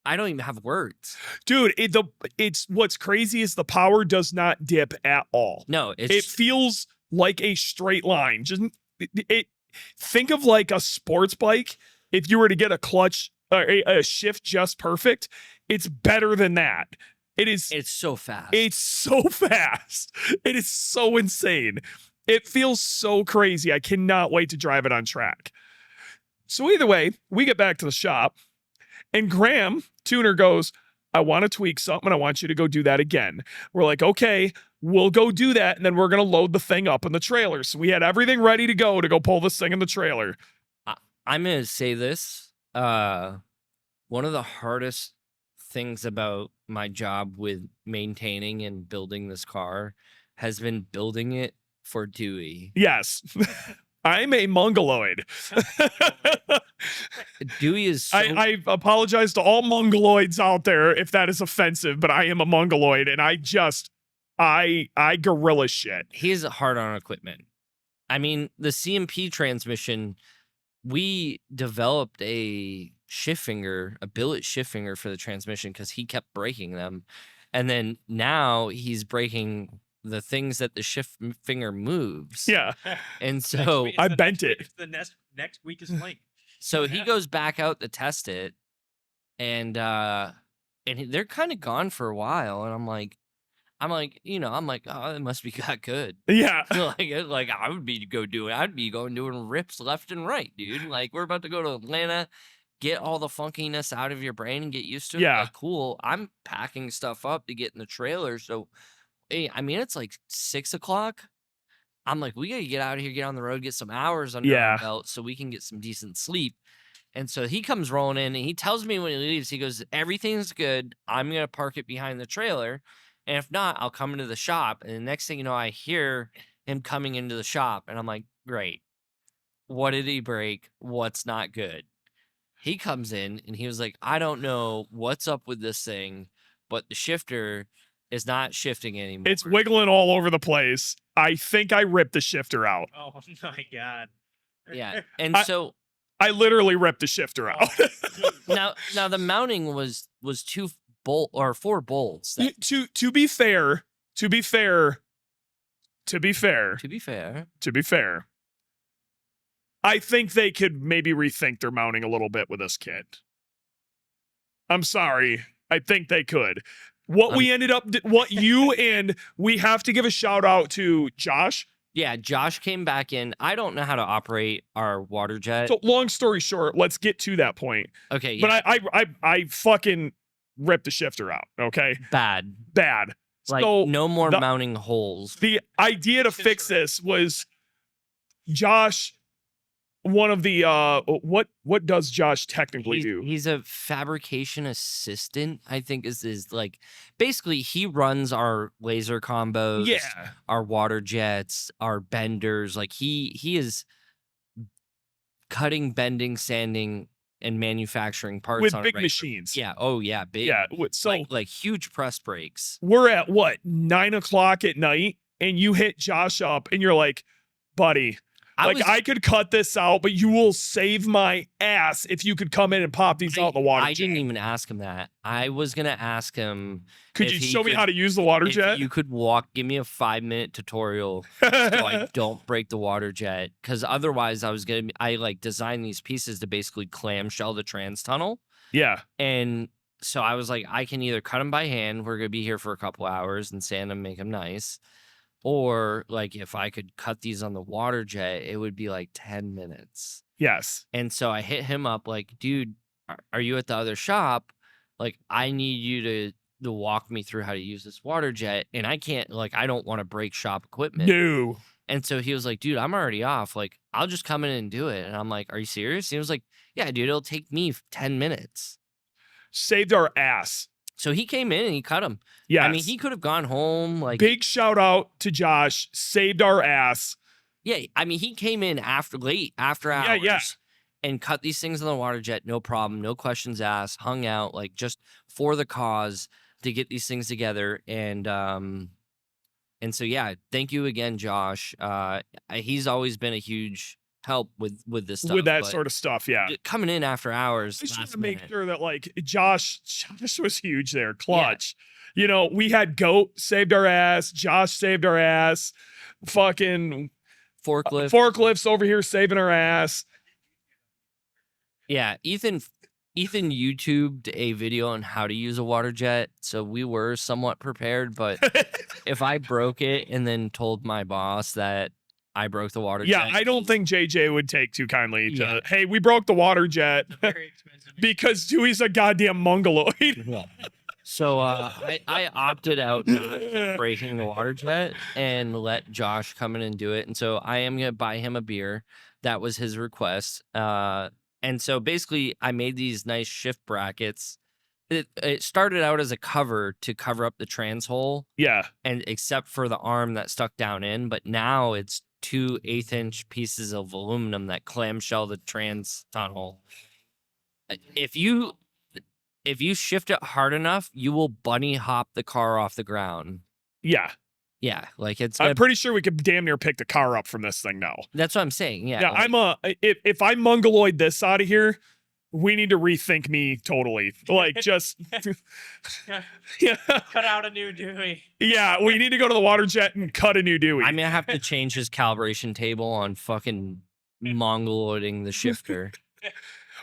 I don't even have words. Dude, it's what's crazy is the power does not dip at all. No, It feels like a straight line. Just think of like a sports bike. If you were to get a clutch or a shift just perfect, it's better than that. It's so fast. It's so fast. It is so insane. It feels so crazy. I cannot wait to drive it on track. So either way, we get back to the shop, and Graham, tuner, goes, I want to tweak something, and I want you to go do that again. We're like, okay, we'll go do that, and then we're going to load the thing up in the trailer. So we had everything ready to go pull this thing in the trailer. I'm going to say this. One of the hardest things about my job with maintaining and building this car has been building it for Dewey. Yes. I'm a mongoloid. Dewey is so... I apologize to all mongoloids out there if that is offensive, but I am a mongoloid, and I gorilla shit. He is hard on equipment. I mean, the CMP transmission, we developed a shift finger, a billet shift finger for the transmission because he kept breaking them. And then now he's breaking the things that the shift finger moves. Yeah. And so I bent it. It's the next weakest link. So he goes back out to test it, and they're kind of gone for a while. And I'm like, oh, it must be got good. Yeah. like I would be I'd be going doing rips left and right, dude. Like, we're about to go to Atlanta, get all the funkiness out of your brain and get used to it. Yeah. Like, cool. I'm packing stuff up to get in the trailer. So, hey, I mean, it's like 6 o'clock. I'm like, we got to get out of here, get on the road, get some hours under our belt so we can get some decent sleep. And so he comes rolling in, and he tells me when he leaves, he goes, everything's good. I'm going to park it behind the trailer. And if not, I'll come into the shop. And the next thing you know, I hear him coming into the shop. And I'm like, great. What did he break? What's not good? He comes in, and he was like, I don't know what's up with this thing, but the shifter is not shifting anymore. It's wiggling all over the place. I think I ripped the shifter out. Oh my God. Yeah. And so I literally ripped the shifter out. now the mounting was 4 bolts. To be fair, I think they could maybe rethink their mounting a little bit with this kit. I'm sorry. I think they could. We have to give a shout out to Josh. Yeah, Josh came back in. I don't know how to operate our water jet. So long story short, let's get to that point. Okay. Yeah. But I fucking ripped the shifter out. Okay. Bad. Like, so no more mounting holes. The idea to fix this was Josh. One of the what does Josh technically do? He's a fabrication assistant, I think is like, basically he runs our laser combos, our water jets, our benders. Like he is cutting, bending, sanding, and manufacturing parts with on big machines. Yeah. Oh yeah, big. Yeah. So like huge press brakes. We're at 9 o'clock at night, and you hit Josh up, and you're like, buddy. I could cut this out, but you will save my ass if you could come in and pop these out in the water jet. I didn't even ask him that. I was going to ask him. Could you show me how to use the water jet? You could give me a 5-minute tutorial so I don't break the water jet. Because otherwise I designed these pieces to basically clamshell the trans tunnel. Yeah. And so I was like, I can either cut them by hand. We're going to be here for a couple hours and sand them, make them nice. Or like if I could cut these on the water jet, it would be like 10 minutes. Yes. And so I hit him up like, dude, are you at the other shop? Like, I need you to walk me through how to use this water jet. And I can't, I don't want to break shop equipment. No. And so he was like, dude, I'm already off. Like, I'll just come in and do it. And I'm like, are you serious? And he was like, yeah, dude, it'll take me 10 minutes. Saved our ass. So he came in and he cut him. Yeah. I mean, he could have gone home. Big shout out to Josh. Saved our ass. Yeah. I mean, he came in late after hours. Yeah. and cut these things on the water jet, no problem, no questions asked, hung out, like just for the cause to get these things together. And so, yeah, thank you again, Josh. He's always been a huge help with this stuff. With that but sort of stuff, yeah. coming in after hours. I just want last to make minute. sure that like Josh was huge there, clutch. You know, we had Goat saved our ass, Josh saved our ass, fucking forklifts over here saving our ass. Yeah, Ethan YouTubed a video on how to use a water jet, so we were somewhat prepared. But if I broke it and then told my boss that I broke the water jet, Yeah, I don't think JJ would take too kindly to, Yeah. hey, we broke the water jet Very expensive. because Dewey's a goddamn mongoloid. So I opted out not breaking the water jet and let Josh come in and do it. And so I am gonna buy him a beer. That was his request. And so basically I made these nice shift brackets. It started out as a cover to cover up the trans hole, Yeah. and except for the arm that stuck down in, but now it's 2 1/8-inch pieces of aluminum that clamshell the trans tunnel. If you shift it hard enough, you will bunny hop the car off the ground. Yeah. Yeah, like it's. I'm pretty sure we could damn near pick the car up from this thing now. That's what I'm saying. Yeah, Yeah, like, if I mongoloid this out of here, we need to rethink me totally. Like just yeah. Cut out a new Dewey. Yeah, we need to go to the water jet and cut a new Dewey. I'm gonna have to change his calibration table on fucking mongoloiding the shifter.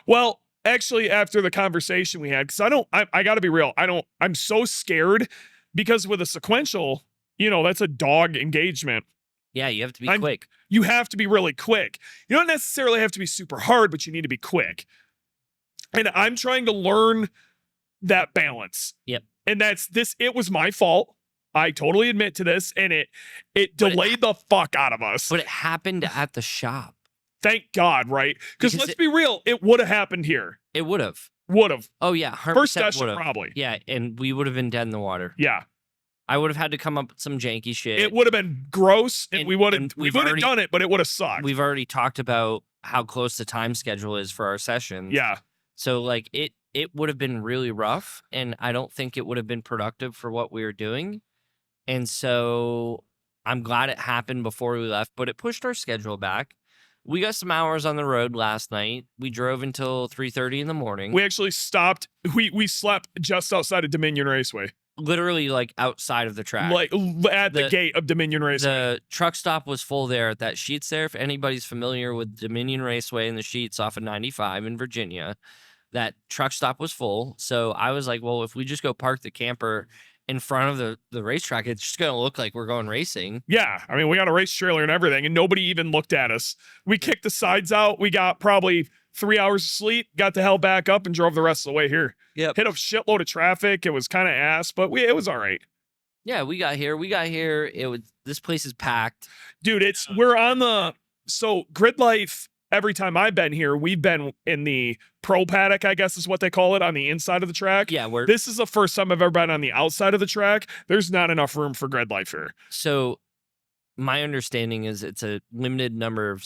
Well, actually, after the conversation we had, because I got to be real, I'm so scared because with a sequential, you know, that's a dog engagement. Yeah, you have to be quick. You have to be really quick. You don't necessarily have to be super hard, but you need to be quick. And I'm trying to learn that balance. Yep. And it was my fault. I totally admit to this. And it delayed the fuck out of us. But it happened at the shop. Thank God, right? Because let's be real, it would have happened here. It would have. Would have. Oh yeah, 100% First session, would've. probably. Yeah, and we would have been dead in the water. Yeah. I would have had to come up with some janky shit. It would have been gross, and we would have we've done it, but it would have sucked. We've already talked about how close the time schedule is for our sessions. Yeah. So like it would have been really rough, and I don't think it would have been productive for what we were doing. And so I'm glad it happened before we left, but it pushed our schedule back. We got some hours on the road last night. We drove until 3:30 in the morning. We actually stopped. We slept just outside of Dominion Raceway. Literally like outside of the track. Like at the gate of Dominion Raceway. The truck stop was full there at that Sheets there. If anybody's familiar with Dominion Raceway and the Sheets off of 95 in Virginia, that truck stop was full. So I was like, well, if we just go park the camper in front of the racetrack, it's just going to look like we're going racing. Yeah. I mean, we got a race trailer and everything, and nobody even looked at us. We kicked the sides out. We got probably 3 hours of sleep, got the hell back up, and drove the rest of the way here. Yep. Hit a shitload of traffic. It was kind of ass, but it was all right. Yeah, we got here. This place is packed. Dude, we're on so Grid Life, every time I've been here, we've been in the pro paddock, I guess is what they call it, on the inside of the track. Yeah, this is the first time I've ever been on the outside of the track. There's not enough room for Grid Life here. So my understanding is it's a limited number of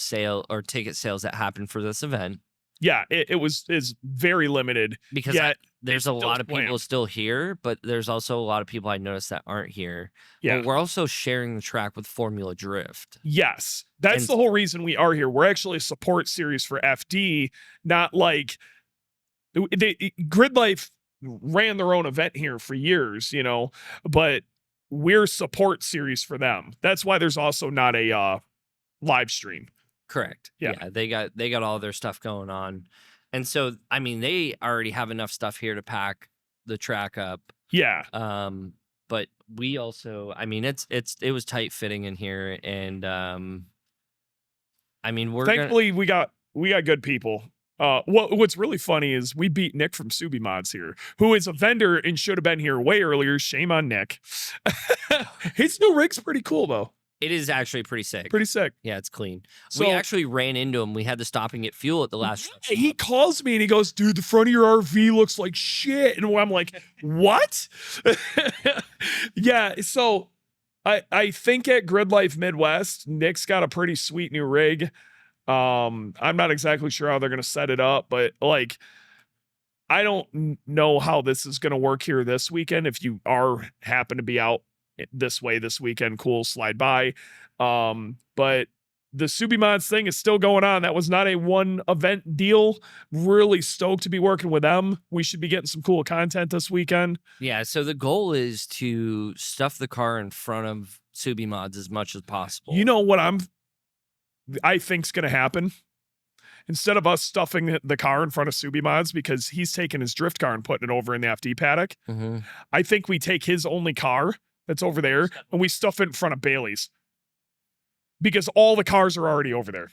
ticket sales that happen for this event. Yeah, is very limited. Because there's a lot of people still here, but there's also a lot of people I noticed that aren't here. Yeah. But we're also sharing the track with Formula Drift. Yes. That's the whole reason we are here. We're actually a support series for FD, not like Grid Life ran their own event here for years, you know, but we're support series for them. That's why there's also not a live stream. Correct. Yeah. They got all their stuff going on. And so, I mean, they already have enough stuff here to pack the track up. Yeah. But we also, I mean, it was tight fitting in here. And I mean, thankfully we got good people. What's really funny is we beat Nick from Subi Mods here, who is a vendor and should have been here way earlier. Shame on Nick. His new rig's pretty cool though. It is actually pretty sick. Pretty sick. Yeah, it's clean. So, we actually ran into him. We had to stop and get fuel at the last. He calls me and he goes, dude, the front of your RV looks like shit. And I'm like, what? Yeah. So I think at Grid Life Midwest, Nick's got a pretty sweet new rig. I'm not exactly sure how they're going to set it up, but like, I don't know how this is going to work here this weekend. If you happen to be out this way this weekend, cool, slide by. But the Subi Mods thing is still going on. That was not a one event deal. Really stoked to be working with them. We should be getting some cool content this weekend. Yeah, so the goal is to stuff the car in front of Subi Mods as much as possible. You know what I think's going to happen? Instead of us stuffing the car in front of Subi Mods, because he's taking his drift car and putting it over in the FD paddock, I think we take his only car that's over there and we stuff it in front of Bailey's. Because all the cars are already over there.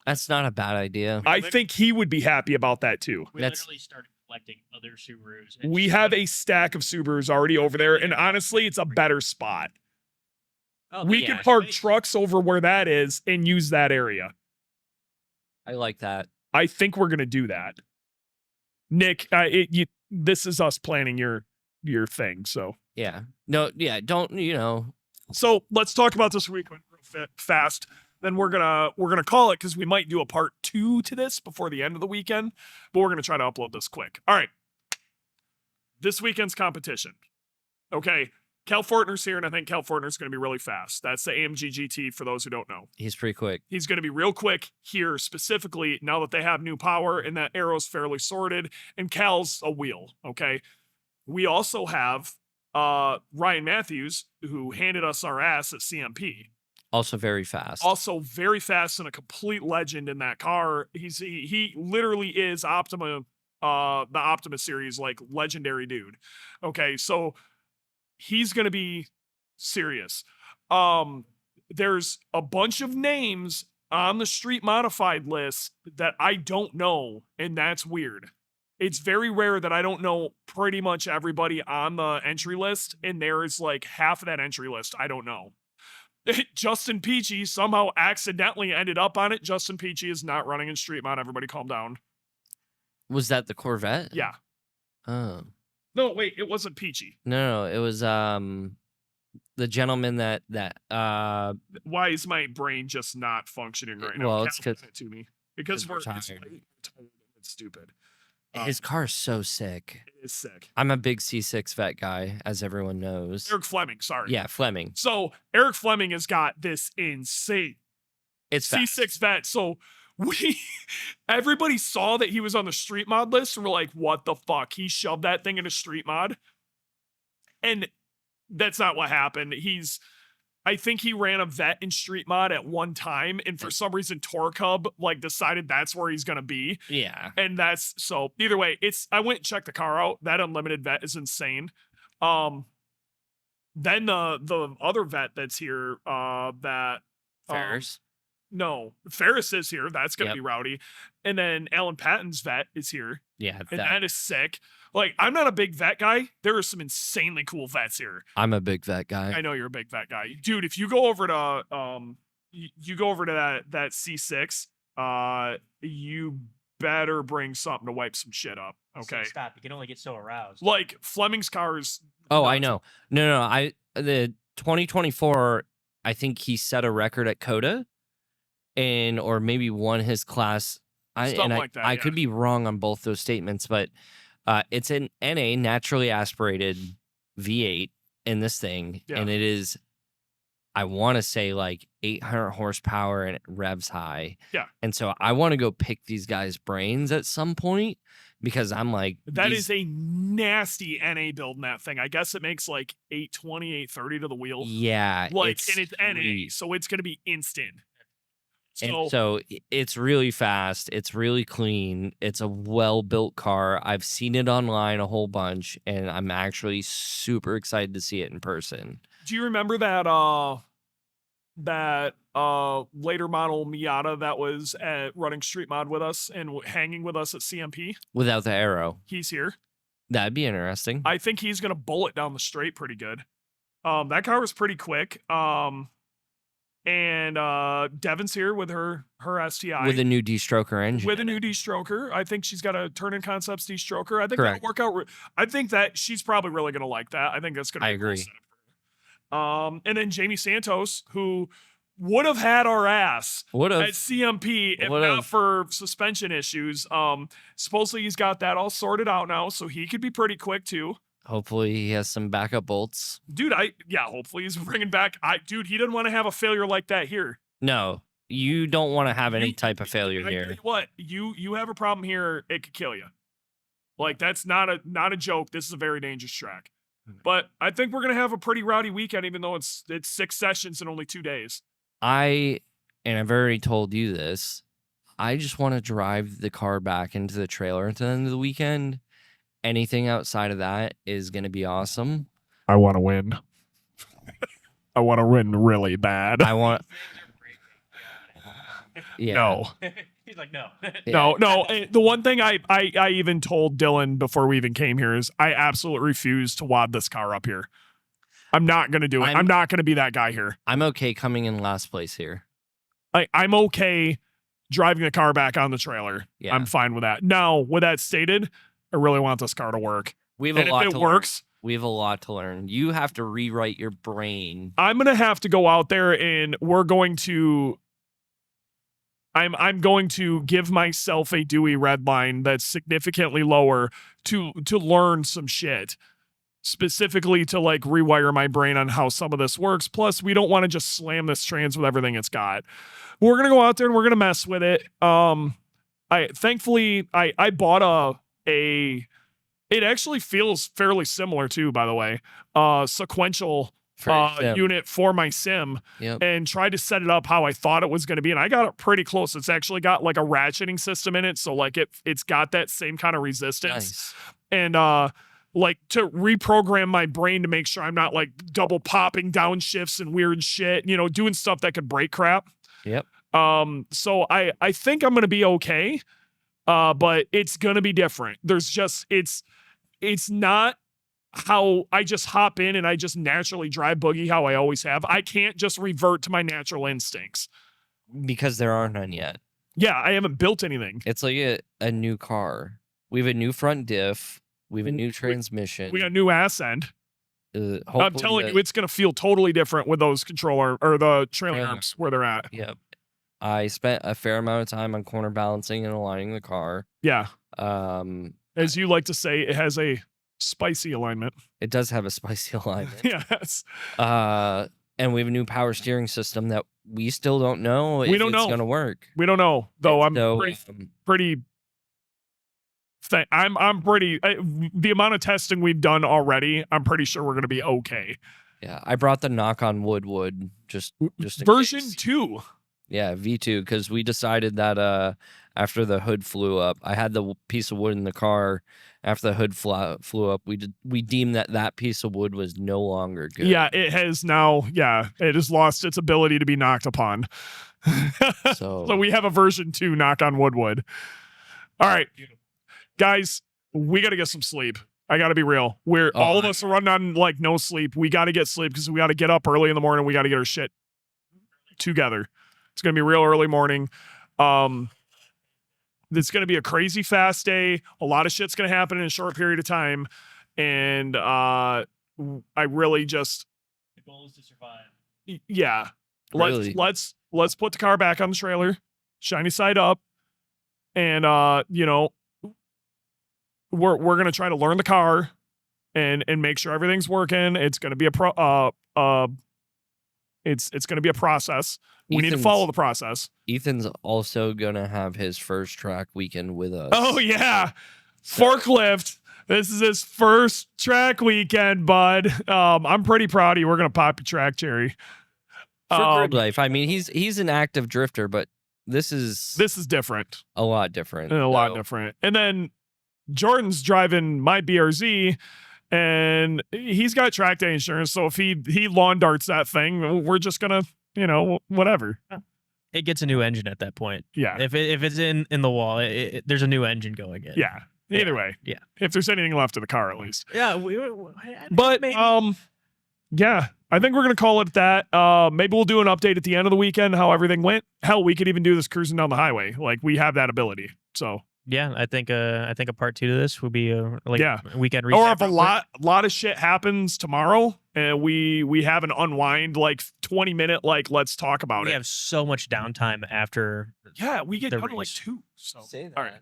That's not a bad idea. I think he would be happy about that too. We literally started collecting other Subarus. and We just have put- a stack of Subarus already over there, and honestly, it's a better spot. Oh, We yeah, can park space. trucks over where that is and use that area. I like that. I think we're gonna do that. Nick, this is us planning your thing. So Yeah. No, yeah, don't, So let's talk about this weekend real fast. Then we're gonna call it because we might do a part 2 to this before the end of the weekend, but we're gonna try to upload this quick. All right. This weekend's competition. Okay. Cal Fortner's here, and I think Cal Fortner's gonna be really fast. That's the AMG GT for those who don't know. he's pretty quick. He's going to be real quick here specifically now that they have new power and that arrow's fairly sorted and Cal's a wheel. Okay. We also have Ryan Matthews, who handed us our ass at CMP. Also very fast. Also very fast and a complete legend in that car. He literally is Optima, the Optima series, like legendary dude. Okay. So he's going to be serious. There's a bunch of names on the street modified list that I don't know, and that's weird. It's very rare that I don't know pretty much everybody on the entry list, and there is like half of that entry list I don't know. Justin Peachy somehow accidentally ended up on it. Justin Peachy is not running in street mod. Everybody calm down. Was that the Corvette? Yeah. Oh. No, wait, it wasn't Peachy. No, it was the gentleman that Why is my brain just not functioning right now? Well, it's Cal 'cause- sent it to me because we're it's tired. late, it's stupid. his car's so sick. It is sick. I'm a big C6 vet guy, as everyone knows. Eric Fleming, sorry. Yeah, Fleming. So Eric Fleming has got this insane It's fast. C6 vet. So everybody saw that he was on the street mod list and we're like, what the fuck? He shoved that thing in a street mod. And that's not what happened. I think he ran a vet in street mod at one time, and for some reason Torque Hub like decided that's where he's gonna be. Yeah. And that's so either way, I went and checked the car out. That unlimited vet is insane. Then the other vet that's here, Ferris. no, Ferris is here. That's gonna Yep. be rowdy. And then Alan Patton's vet is here. Yeah, And that is sick. Like, I'm not a big vet guy. There are some insanely cool vets here. I'm a big vet guy. I know you're a big vet guy. Dude, if you go over to you go over to that C6, you better bring something to wipe some shit up. Okay. Stop. You can only get so aroused. Like Fleming's cars. Oh, I nuts. know. No, the 2024, I think he set a record at Coda or maybe won his class. Something like that, I yeah. could be wrong on both those statements, but it's an NA naturally aspirated V8 in this thing. Yeah. And it is, I want to say like 800 horsepower and it revs high. Yeah. And so I want to go pick these guys' brains at some point because I'm like, That is a nasty NA build in that thing. I guess it makes like 820, 830 to the wheel. yeah. Like, and it's NA, sweet. so it's gonna be instant. And so it's really fast. It's really clean. It's a well-built car. I've seen it online a whole bunch, and I'm actually super excited to see it in person. do you remember that later model Miata that was at running street mod with us and hanging with us at CMP? Without the arrow, He's here. that'd be interesting. I think he's gonna bullet down the straight pretty good. That car was pretty quick. And Devin's here with her STI. With a new D-stroker engine. With a new D-stroker. I think she's got a Turn-In Concepts D-stroker. I think Correct. that'll work out. I think that she's probably really going to like that. I think that's going to be I a cool agree. setup for her. And then Jamie Santos, who would have had our ass Would at have. CMP if Would've. not for suspension issues. Supposedly he's got that all sorted out now, so he could be pretty quick too. Hopefully he has some backup bolts. Dude, hopefully he's bringing back. Dude, he didn't want to have a failure like that here. No, you don't want to have any You- type of failure I tell here. you what, you have a problem here, it could kill you. Like that's not a joke. This is a very dangerous track. But I think we're gonna have a pretty rowdy weekend, even though it's 6 sessions in only 2 days. And I've already told you this, I just want to drive the car back into the trailer at the end of the weekend. Anything outside of that is going to be awesome. I want to win. I want to win really bad. I want. Yeah. No. He's like, no. Yeah. No. The one thing I even told Dylan before we even came here is I absolutely refuse to wad this car up here. I'm not going to do it. I'm not going to be that guy here. I'm okay coming in last place here. I'm okay driving the car back on the trailer. Yeah. I'm fine with that. Now, with that stated, I really want this car to work. We have And a lot if to it works, We have a lot to learn. You have to rewrite your brain. I'm going to have to go out there and we're going to I'm going to give myself a Dewey red line that's significantly lower to learn some shit. Specifically to like rewire my brain on how some of this works. Plus, we don't want to just slam this trans with everything it's got. We're gonna go out there and we're gonna mess with it. Thankfully I bought a it actually feels fairly similar too, by the way. Sequential unit for my sim. Yep. And tried to set it up how I thought it was going to be, and I got it pretty close. It's actually got like a ratcheting system in it, so like it's got that same kind of resistance. Nice. And like to reprogram my brain to make sure I'm not like double popping downshifts and weird shit, doing stuff that could break crap. Yep. So I think I'm gonna be okay. But it's gonna be different. There's just it's not how I just hop in and I just naturally drive Boogey how I always have. I can't just revert to my natural instincts. Because there are none yet. Yeah, I haven't built anything. It's like a new car. We have a new front diff. We have a new transmission. We got a new ass end. I'm telling you, it's going to feel totally different with those controller or the trailing arms where they're at. Yep. I spent a fair amount of time on corner balancing and aligning the car. Yeah. Um, As you like to say, it has a spicy alignment. It does have a spicy alignment. Yes. And we have a new power steering system that we still don't know if it's going to work. We don't know, though. I'm So, pretty. I'm pretty. The amount of testing we've done already, I'm pretty sure we're going to be okay. Yeah, I brought the knock on wood just in version case. 2. Yeah, V2, because we decided that after the hood flew up, I had the piece of wood in the car. After the hood flew up, we deemed that piece of wood was no longer good. Yeah, it has now. Yeah, it has lost its ability to be knocked upon. So we have a version 2 knock on wood. All right, guys, we got to get some sleep. I got to be real. All of us are running on like no sleep. We got to get sleep because we got to get up early in the morning. We got to get our shit together. It's going to be real early morning. It's going to be a crazy fast day. A lot of shit's going to happen in a short period of time. And I really just... The goal is to survive. Yeah. Really? Let's put the car back on the trailer. Shiny side up. And, we're going to try to learn the car and make sure everything's working. It's going to be it's going to be a process. We need to follow the process. Ethan's also going to have his first track weekend with us. Oh, yeah. Forklift. This is his first track weekend, bud. I'm pretty proud of you. We're going to pop your track, Cherry. For Grid Life. I mean, he's an active drifter, but this is different. A lot different. Different. And then Jordan's driving my BRZ, and he's got track day insurance. So if he lawn darts that thing, we're just gonna, whatever. It gets a new engine at that point. Yeah. If it's in the wall, there's a new engine going in. Yeah. Either way. Yeah. If there's anything left of the car, at least. Yeah. But yeah, I think we're gonna call it that. Maybe we'll do an update at the end of the weekend how everything went. Hell, we could even do this cruising down the highway. Like we have that ability. So Yeah, I think a part 2 to this would be a Yeah. weekend recap. Or if a real quick. lot of shit happens tomorrow and we have an unwind like 20-minute like let's talk about we it. have so much downtime after. Yeah, we get the done at like race. 2. So Say that. all right.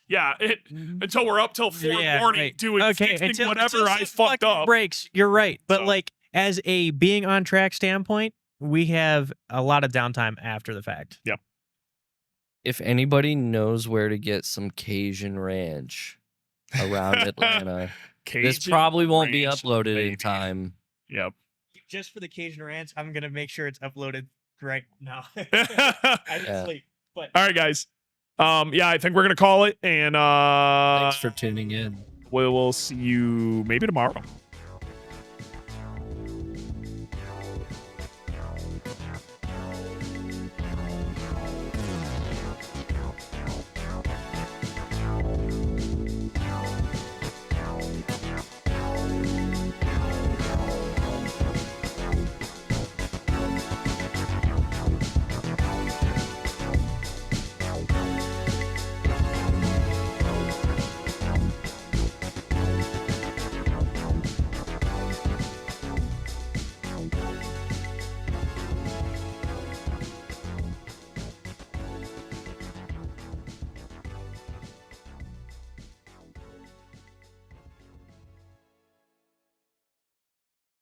Yeah, until we're up till 4 in the morning right. doing fixing whatever I fucked up. Breaks. You're right, but So- like as a being on track standpoint, we have a lot of downtime after the fact. If anybody knows where to get some Cajun Ranch around Atlanta, this Cajun probably won't be Ranch, uploaded baby. in time. Yep. Just for the Cajun Ranch, I'm gonna make sure it's uploaded right now. All I didn't Yeah. sleep, but right, guys. Yeah, I think we're gonna call it, and Thanks for tuning in. we'll see you maybe tomorrow.